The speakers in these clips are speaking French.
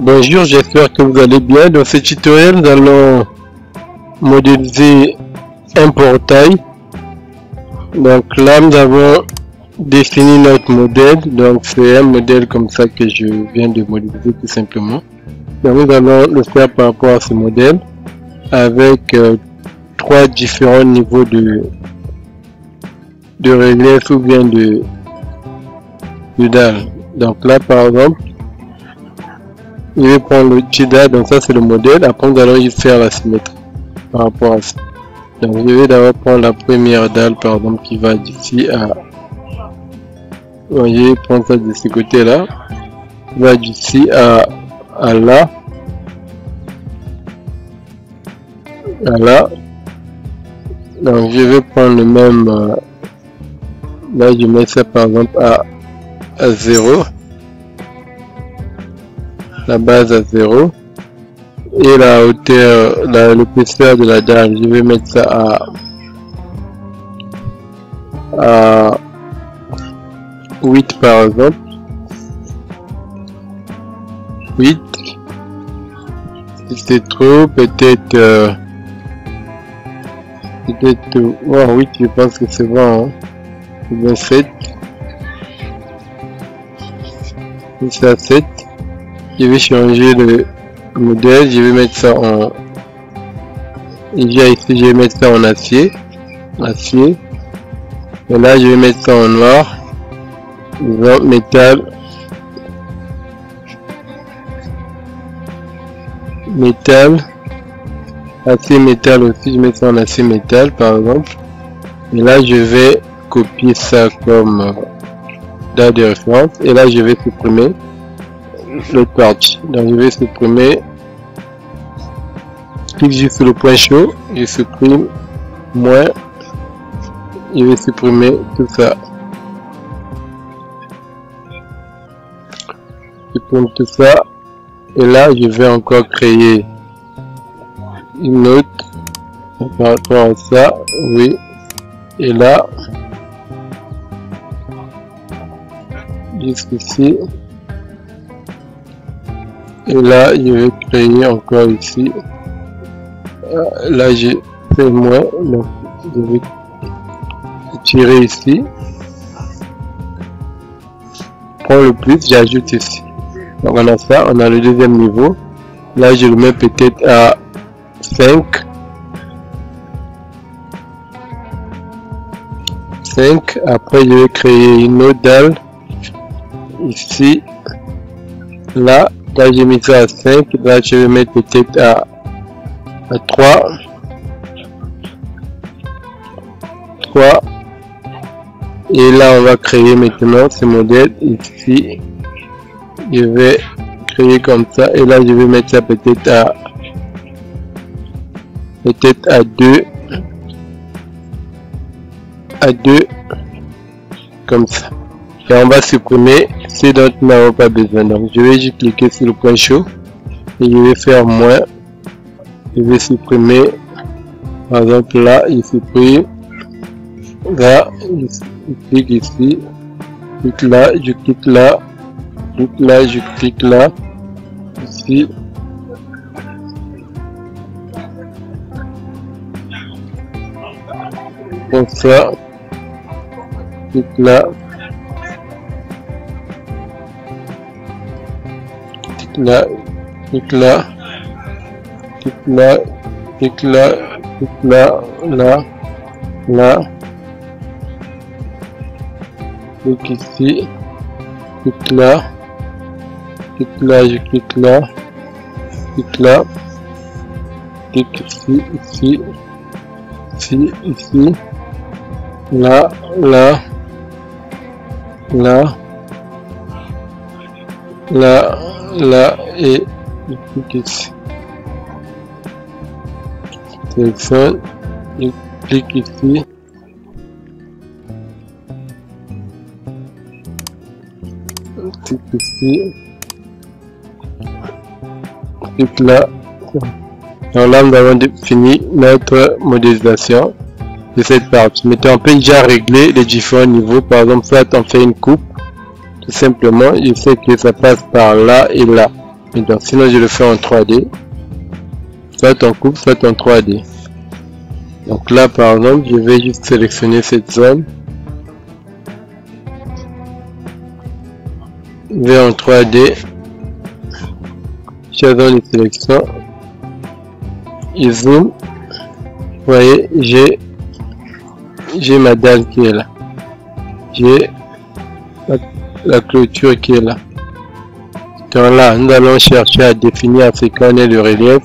Bonjour, j'espère que vous allez bien. Dans ce tutoriel, nous allons modéliser un portail. Donc là, nous avons défini notre modèle. Donc c'est un modèle comme ça que je viens de modéliser tout simplement. Donc nous allons le faire par rapport à ce modèle avec trois différents niveaux de relief ou bien de dalle. Donc là, par exemple, je vais prendre le petit dalle, donc ça c'est le modèle. Après nous allons y faire la symétrie par rapport à ça. Donc je vais d'abord prendre la première dalle par exemple qui va d'ici à, donc, je vais prendre ça de ce côté là, qui va d'ici à là, donc je vais prendre le même, là je mets ça par exemple à 0, la base à 0, et la hauteur, l'épaisseur de la dalle, je vais mettre ça à 8 par exemple, 8, si c'est trop, peut-être, oh, 8 je pense que c'est bon, hein. 27, c'est à 7, je vais changer le modèle, je vais mettre ça en, déjà ici je vais mettre ça en acier, et là je vais mettre ça en noir, disons métal, acier métal aussi, je mets ça en acier métal par exemple, et là je vais copier ça comme date de référence, et là je vais supprimer l'autre partie. Donc je vais supprimer, clique juste sur le point chaud, je supprime moins, je vais supprimer tout ça, supprime tout ça, et là je vais encore créer une autre par rapport à ça, oui, et là jusqu'ici, et là je vais créer encore ici, là j'ai fait moins, donc je vais tirer ici, prends le plus, j'ajoute ici, donc on a ça, on a le deuxième niveau, là je le mets peut-être à 5, après je vais créer une autre dalle ici, là j'ai mis ça à 5, là je vais mettre peut-être à 3, et là on va créer maintenant ce modèle ici, je vais créer comme ça, et là je vais mettre ça peut-être à 2, comme ça, et on va supprimer ce dont nous n'avons pas besoin. Donc je vais juste cliquer sur le point chaud et je vais faire moins, je vais supprimer par exemple là, je supprime là, je clique ici, clique là, je clique là, clique là, je clique là, ici, comme ça, clique là, là, clique là, clique là, clique là, clique là, là, clique ici, clique là, je clique là, clique là, clique ici, ici, là, et je clique ici. Téléphone, je clique ici. Clique ici. Clique là. Donc là, nous avons fini notre modélisation de cette partie. Maintenant, on peut déjà régler les différents niveaux. Par exemple, soit on fait une coupe, tout simplement, je sais que ça passe par là et là. Et donc sinon je le fais en 3D, soit en coupe, soit en 3D. Donc là par exemple, je vais juste sélectionner cette zone. Je vais en 3D, sur la zone de sélection, et zoom. Vous voyez, j'ai ma dalle qui est là. J'ai la clôture qui est là. Donc là, nous allons chercher à définir ce qu'on est le relief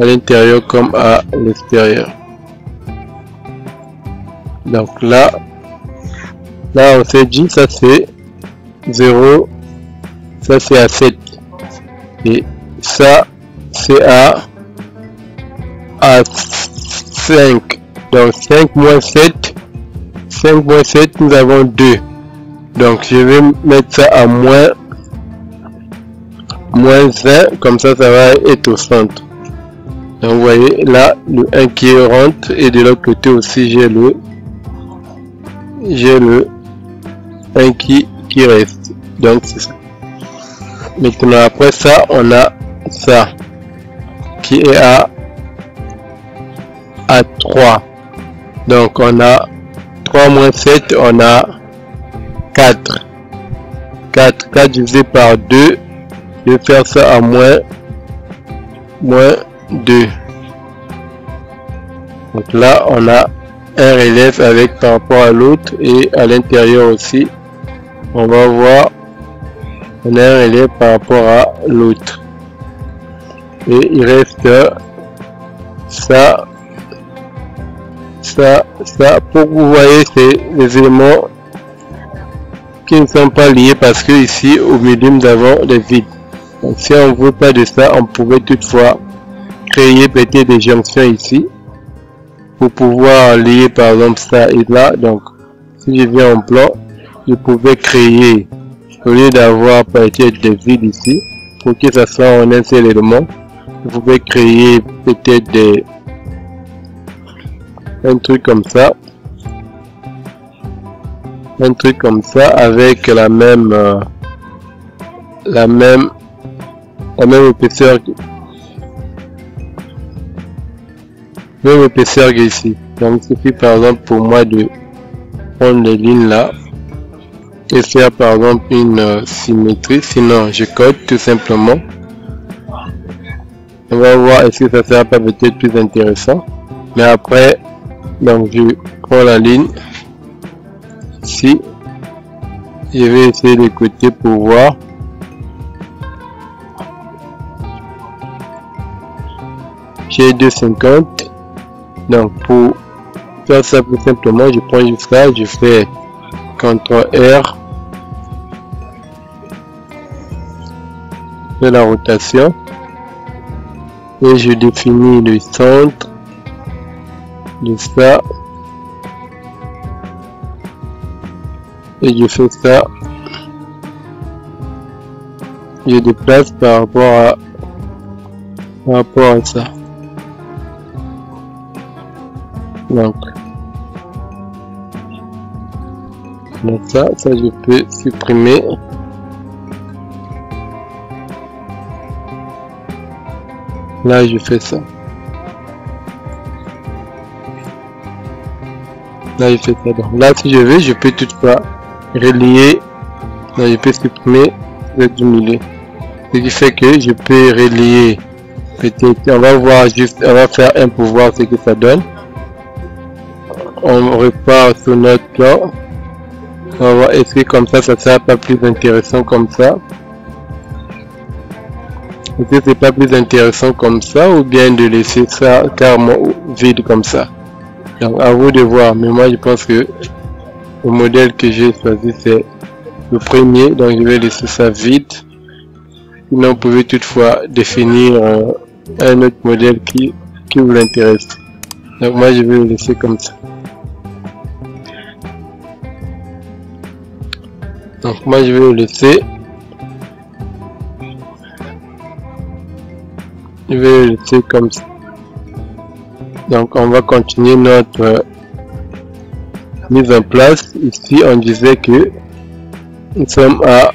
à l'intérieur comme à l'extérieur. Donc là on s'est dit ça c'est 0, ça c'est à 7 et ça c'est à 5. Donc 5 moins 7, 5 moins 7 nous avons 2. Donc je vais mettre ça à moins 20, comme ça va être au centre. Donc vous voyez là le 1 qui rentre et de l'autre côté aussi j'ai le 1 qui reste. Donc c'est ça. Maintenant après ça on a ça qui est à 3. Donc on a 3 moins 7, on a 4 divisé par 2. Je vais faire ça à moins 2. Donc là on a un relief avec par rapport à l'autre et à l'intérieur aussi on va voir on a un relief par rapport à l'autre et il reste ça pour que vous voyez c'est les éléments qui ne sont pas liés parce que ici au milieu nous avons des vides. Donc si on ne veut pas de ça, on pouvait toutefois créer peut-être des jonctions ici pour pouvoir lier par exemple ça et là. Donc si je viens en plan, je pouvais créer, au lieu d'avoir peut-être des vides ici, pour que ça soit en un seul élément, je pouvais créer peut-être un truc comme ça, avec la même épaisseur que ici. Donc il suffit par exemple pour moi de prendre les lignes là et faire par exemple une symétrie, sinon je code tout simplement. On va voir est-ce que ça sera pas peut-être plus intéressant, mais après donc je prends la ligne ici, je vais essayer de côté pour voir. J'ai 2,50. Donc pour faire ça plus simplement, je prends juste ça, je fais CTRL R, de la rotation et je définis le centre de ça et je fais ça, je déplace par rapport à ça. Donc ça je peux supprimer. Là je fais ça. Là je fais ça. Donc là si je veux, je peux toutefois relier. Là je peux supprimer du milieu. Ce qui fait que je peux relier. Peut-être on va voir juste, on va faire un pour voir ce que ça donne. On repart sur notre plan. On va voir est-ce que comme ça sera pas plus intéressant comme ça. Est-ce que c'est pas plus intéressant comme ça ou bien de laisser ça carrément vide comme ça. Donc à vous de voir, mais moi je pense que le modèle que j'ai choisi c'est le premier, donc je vais laisser ça vide. Sinon vous pouvez toutefois définir un autre modèle qui vous intéresse. Donc moi je vais le laisser comme ça. Donc moi je vais le laisser. Je vais le laisser comme ça. Donc on va continuer notre mise en place. Ici on disait que nous sommes à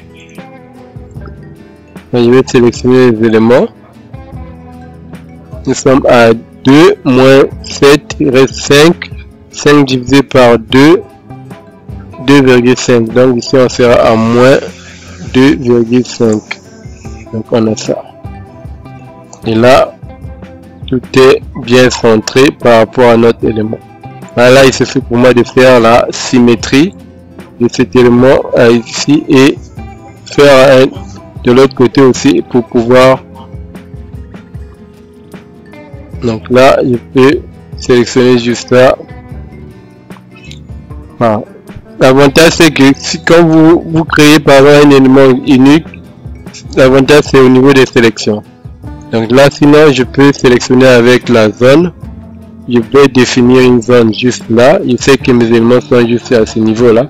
Donc, je vais sélectionner les éléments. Nous sommes à 2 moins 7, il reste 5. 5 divisé par 2, 2,5. Donc ici on sera à moins 2,5. Donc on a ça. Et là, tout est bien centré par rapport à notre élément. Là, il suffit pour moi de faire la symétrie de cet élément ici et faire de l'autre côté aussi pour pouvoir. Donc là, je peux sélectionner juste là. Voilà. L'avantage c'est que quand vous créez par exemple un élément unique, l'avantage c'est au niveau des sélections. Donc là, sinon je peux sélectionner avec la zone. Je peux définir une zone juste là. Je sais que mes éléments sont juste à ce niveau là.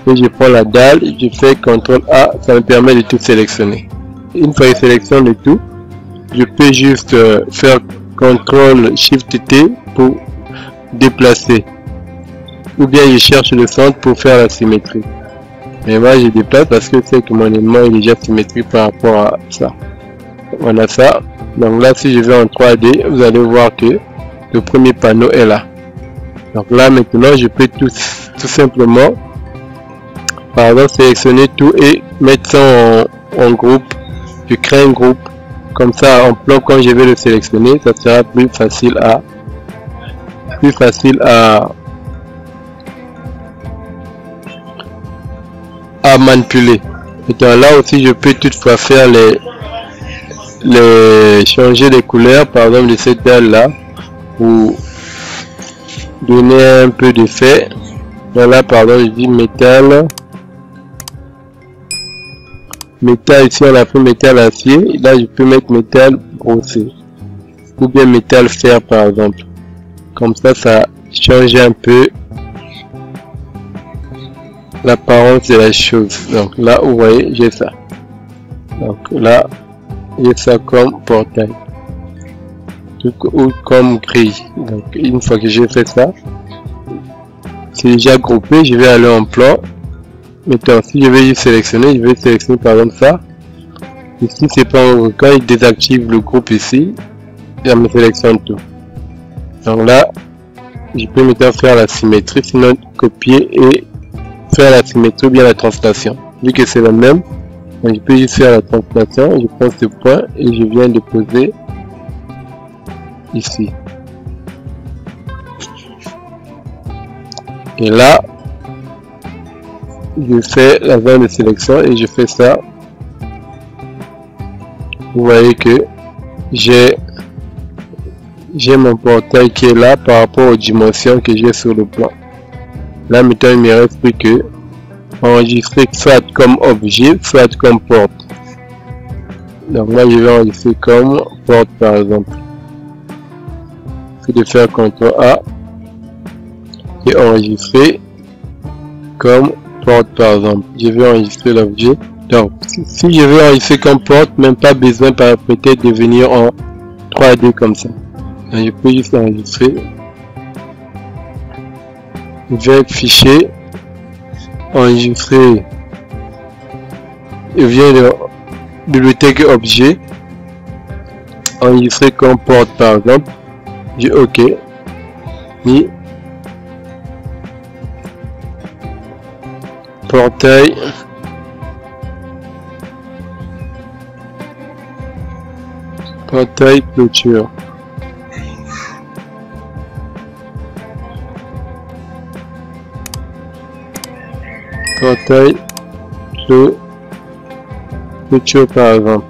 Et je prends la dalle, je fais CTRL A, ça me permet de tout sélectionner. Une fois que je sélectionne le tout, je peux juste faire CTRL SHIFT T pour déplacer. Ou bien je cherche le centre pour faire la symétrie. Mais moi je déplace parce que c'est que mon élément est déjà symétrique par rapport à ça. On a ça. Donc là, si je vais en 3D, vous allez voir que le premier panneau est là. Donc là maintenant, je peux tout simplement, par exemple, sélectionner tout et mettre ça en groupe. Je crée un groupe. Comme ça, en plan, quand je vais le sélectionner, ça sera plus facile à manipuler. Et donc là aussi, je peux toutefois faire changer les couleurs, par exemple de cette dalle là, pour donner un peu d'effet. Donc là, par exemple, je dis métal. Métal, ici on a fait métal acier. Là, je peux mettre métal brossé. Ou bien métal fer, par exemple. Comme ça, ça change un peu l'apparence de la chose. Donc là, vous voyez, j'ai ça. Donc là, j'ai ça comme portail. Ou comme grille. Donc une fois que j'ai fait ça, c'est déjà groupé. Je vais aller en plan. Maintenant, si je vais sélectionner, je vais sélectionner par exemple ça. Ici, c'est pas un, quand il désactive le groupe ici, ça me sélectionne tout. Donc là, je peux maintenant faire la symétrie, sinon copier et faire la symétrie ou bien la translation. Vu que c'est le même, donc je peux juste faire la translation. Je prends ce point et je viens de poser ici. Et là, je fais la zone de sélection et je fais ça. Vous voyez que j'ai mon portail qui est là par rapport aux dimensions que j'ai sur le plan. Là maintenant il me reste plus que enregistrer soit comme objet, soit comme porte. Donc là je vais enregistrer comme porte par exemple. C'est de faire CTRL A et enregistrer comme porte par exemple. Je vais enregistrer l'objet. Donc si je veux enregistrer comme porte, même pas besoin peut-être de venir en 3D comme ça. Donc, je peux juste enregistrer. Je vais fichier, enregistrer. Je viens de bibliothèque objet, enregistrer comme porte par exemple. Je dis OK. Et portail. Portail clôture. Portail clôture par exemple.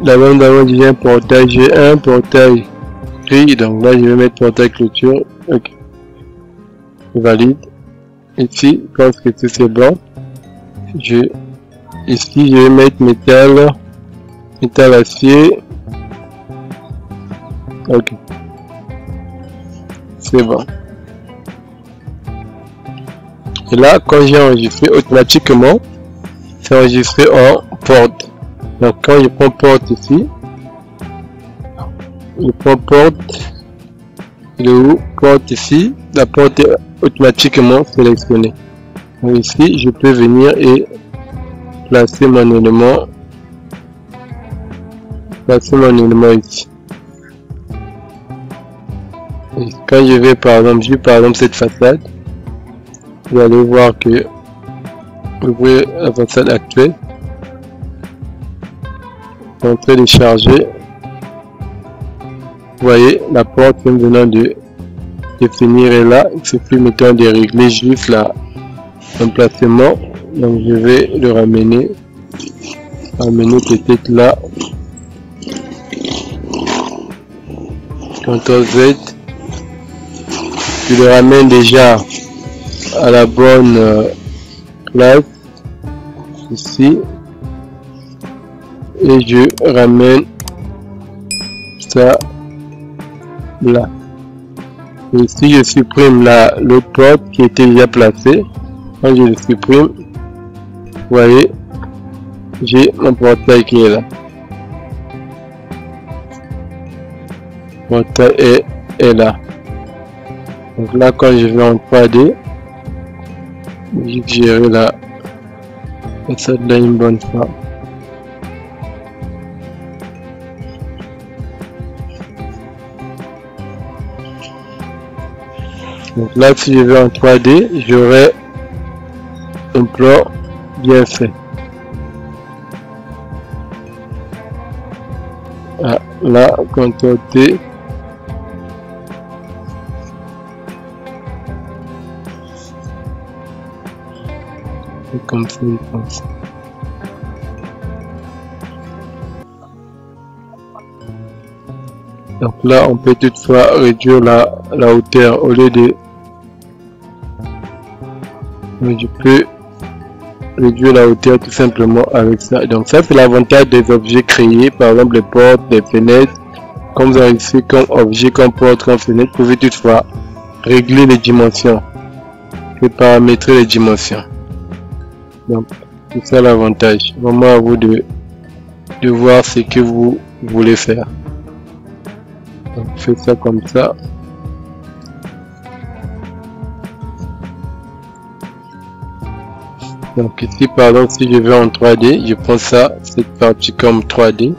D'abord j'ai un portail, j'ai un portail gris, donc là je vais mettre portail clôture. Ok. Valide. Ici, je pense que tout c'est bon. Ici je vais mettre métal acier. Ok, c'est bon. Et là, quand j'ai enregistré, automatiquement, c'est enregistré en porte. Donc quand je prends porte ici, je prends porte, Il est où? Porte ici. La porte est automatiquement sélectionnée. Donc ici, je peux venir et placer mon élément. Ici. Et quand je vais par exemple cette façade, vous allez voir que vous voyez la façade actuelle. En train de charger. Vous voyez la porte que nous venons de définir est là. Il suffit maintenant de régler juste l'emplacement. Donc je vais le ramener peut-être là. CTRL Z. Je le ramène déjà à la bonne place ici. Et je ramène ça là. Et ici je supprime l'autre porte qui était déjà placée. Quand je le supprime, vous voyez, j'ai mon portail qui est là. Le portail est là. Donc là, quand je vais en 3D, j'ai géré la façade là une bonne fois. Donc là, si je vais en 3D, j'aurai un plan bien fait. Ah, là, CTRL T. C'est comme ça, je pense. Donc là, on peut toutefois réduire la hauteur au lieu de... Je peux réduire la hauteur tout simplement avec ça. Donc ça, c'est l'avantage des objets créés, par exemple les portes, les fenêtres. Comme vous avez ici comme objet, comme porte, comme fenêtre, vous pouvez toutefois régler les dimensions et paramétrer les dimensions. Donc c'est ça l'avantage. Vraiment à vous de voir ce que vous voulez faire. Donc faites ça comme ça. Donc ici par exemple, si je vais en 3D, je prends ça, cette partie comme 3D.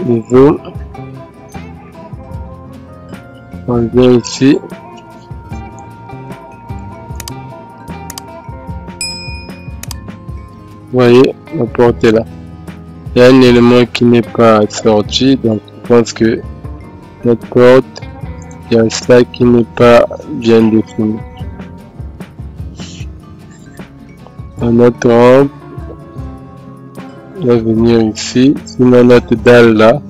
Le zoom. On vient ici. Vous voyez, la porte est là. Il y a un élément qui n'est pas sorti, donc je pense que notre porte, il y a ça qui n'est pas bien défini. Notre rampe va venir ici, sinon notre dalle là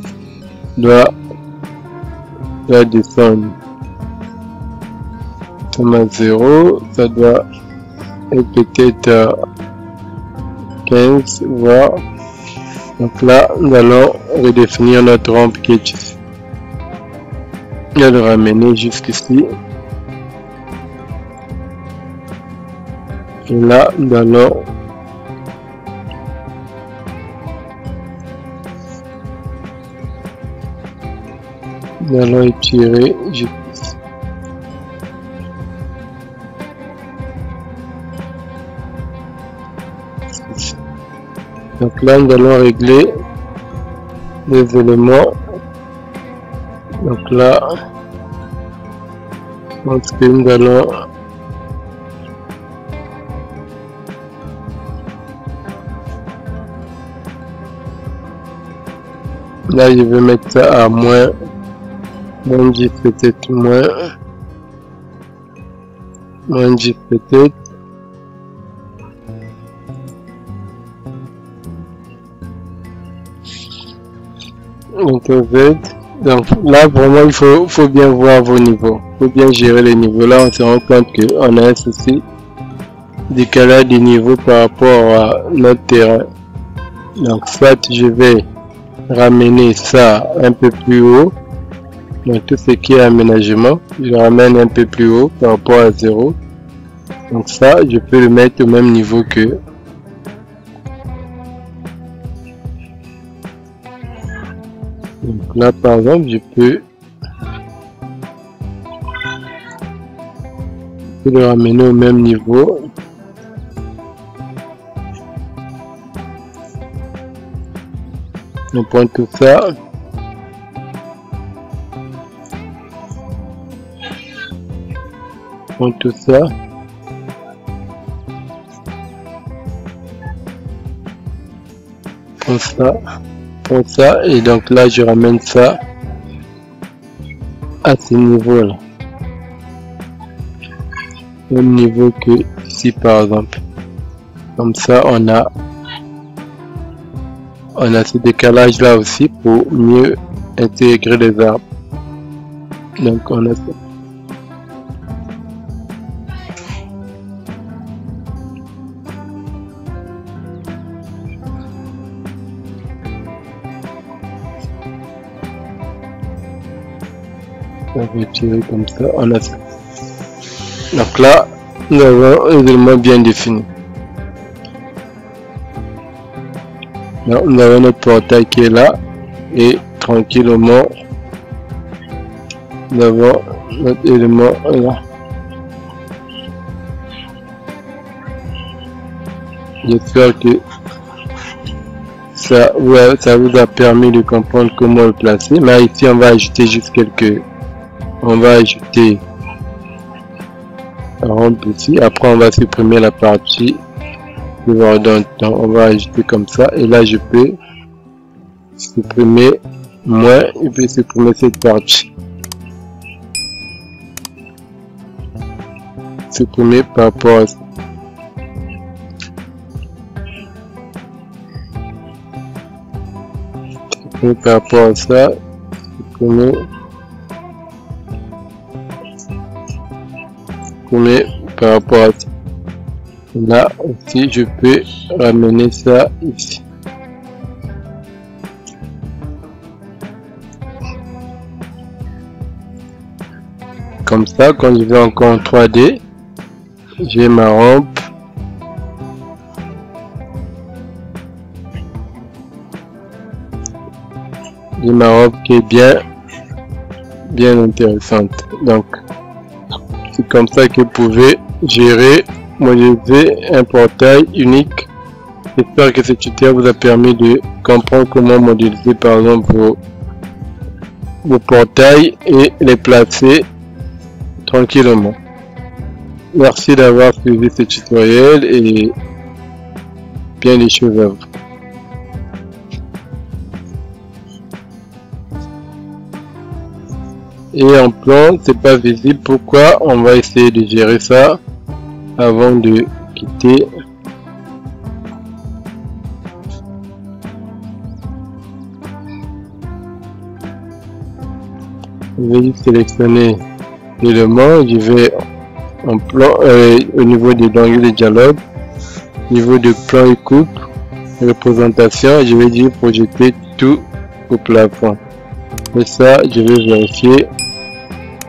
doit descendre. Ça m'a 0, ça doit être peut-être 15, voire. Donc là, nous allons redéfinir notre rampe qui est ici. On va le ramener jusqu'ici. Et là, nous allons étirer jusqu'ici. Donc là, nous allons régler les éléments. Donc là, je pense que nous allons là, je vais mettre ça à moins 10 peut-être, moins 10 peut-être. Donc là vraiment il faut bien voir vos niveaux, il faut bien gérer les niveaux. Là on se rend compte qu'on a un souci décalage des niveaux par rapport à notre terrain. Donc soit je vais ramener ça un peu plus haut, donc tout ce qui est aménagement je ramène un peu plus haut par rapport à 0. Donc ça je peux le mettre au même niveau que Donc là par exemple je peux le ramener au même niveau. On prend tout ça. On prend tout ça. Prends ça. Et donc là, je ramène ça à ce niveau-là. Même niveau que ici, par exemple. Comme ça, on a ce décalage là aussi pour mieux intégrer les arbres. Donc on a ça. On va tirer comme ça, on a ça. Donc là, nous avons un élément bien défini. Là, nous avons notre portail qui est là et tranquillement nous avons notre élément là. J'espère que ça vous a permis de comprendre comment le placer. Mais ici on va ajouter juste on va ajouter un rond ici. Après on va supprimer la partie. Donc on va ajouter comme ça et là je peux supprimer moins et puis supprimer cette partie, supprimer par rapport à ça. Supprimer par rapport à ça, supprimer par rapport à ça. Là aussi je peux ramener ça ici. Comme ça, quand je vais encore en 3D, j'ai ma rampe. J'ai ma rampe qui est bien intéressante. Donc c'est comme ça que vous pouvez gérer, modéliser un portail unique. J'espère que ce tutoriel vous a permis de comprendre comment modéliser par exemple vos portails et les placer tranquillement. Merci d'avoir suivi ce tutoriel et bien des choses à vous. Et en plan, c'est pas visible. Pourquoi? On va essayer de gérer ça avant de quitter. Je vais juste sélectionner l'élément. Je vais en plan au niveau des l'onglet de dialogue, niveau de plan et coupe, représentation. Je vais dire projeter tout au plafond. Et ça, je vais vérifier.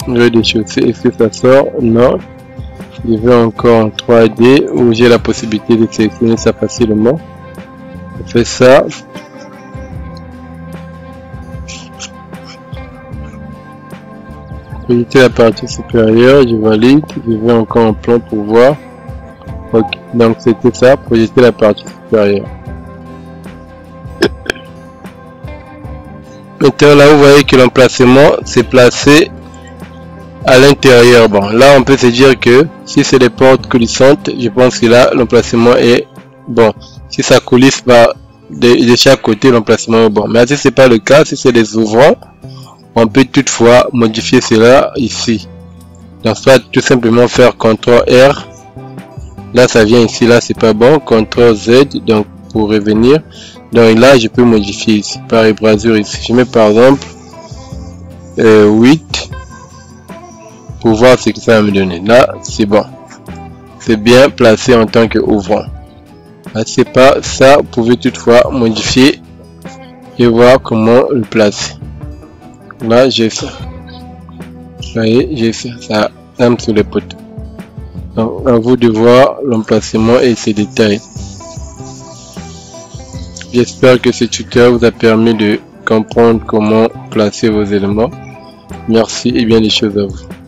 Je vais déchausser. Est-ce que ça sort? Non. Je vais encore en 3D où j'ai la possibilité de sélectionner ça facilement. Je fais ça. Projeter la partie supérieure. Je valide. Je vais encore en plan pour voir. Ok. Donc c'était ça. Projeter la partie supérieure. Maintenant là vous voyez que l'emplacement s'est placé à l'intérieur. Bon là on peut se dire que si c'est des portes coulissantes, je pense que là l'emplacement est bon. Si ça coulisse de chaque côté, l'emplacement est bon. Mais si c'est pas le cas, si c'est des ouvrants, on peut toutefois modifier cela ici. Donc soit tout simplement faire CTRL R. Là ça vient ici, là c'est pas bon. CTRL Z donc pour revenir. Donc là je peux modifier ici par ébrasure ici. Je mets par exemple 8 pour voir ce que ça va me donner. Là c'est bon, c'est bien placé en tant que ouvrant. Là c'est pas ça, vous pouvez toutefois modifier et voir comment le placer. Là j'ai fait, vous voyez, j'ai fait ça sur les poteaux. Donc à vous de voir l'emplacement et ses détails. J'espère que ce tutoriel vous a permis de comprendre comment placer vos éléments. Merci et bien des choses à vous.